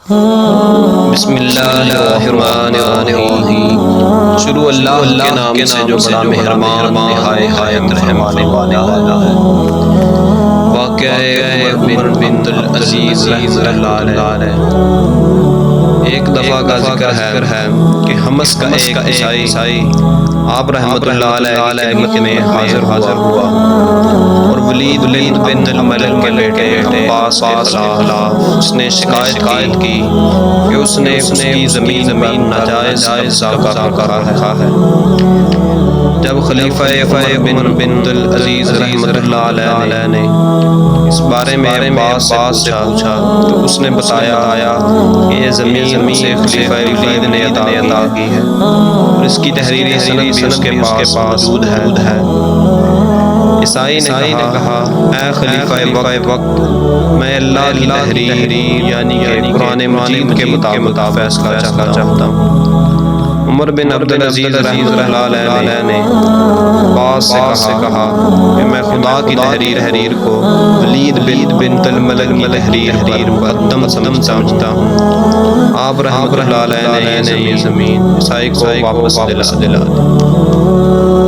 بسم اللہ الرحمن الرحیم۔ شروع اللہ کے نام سے جو بڑا مہربان نہایت رحم فرمانے والا ہے۔ واقعہ عمر بن عبدالعزیز رحمۃ اللہ علیہ۔ ایک دفعہ کا ذکر ہے کہ حمص کا ایک عیسائی آپ رحمۃ اللہ علیہ کی خدمت میں حاضر ہوا اور ولید بن الملک کے بیٹے عباس کے خلاف اس نے شکایت کی کہ اس نے کی زمین ناجائز قبضہ کر رکھا ہے۔ جب خلیفہ عمر بن عبدالعزیز رحمۃ اللہ علیہ نے اس بارے میں عباس سے پوچھا تو اس نے بتایا کہ یہ زمین سے خلیفہ ولید نے عطا کی ہے اور اس کی تحریری سند بھی اس کے پاس موجود ہے۔ عیسائی نے کہا اے خلیفہ وقت، میں اللہ کی تحریر یعنی کہ قرآن مجید کے مطابق فیصلہ چاہتا ہوں۔ عمر بن عبدالعزیز رحمۃ اللہ علیہ نے عباس سے کہا کہ میں خدا کی تحریر کو ولید بن الملک کی تحریر مقدم سمجھتا ہوں۔ آپ رحمۃ اللہ علیہ نے یہ زمین عیسائی کو واپس دلا دی۔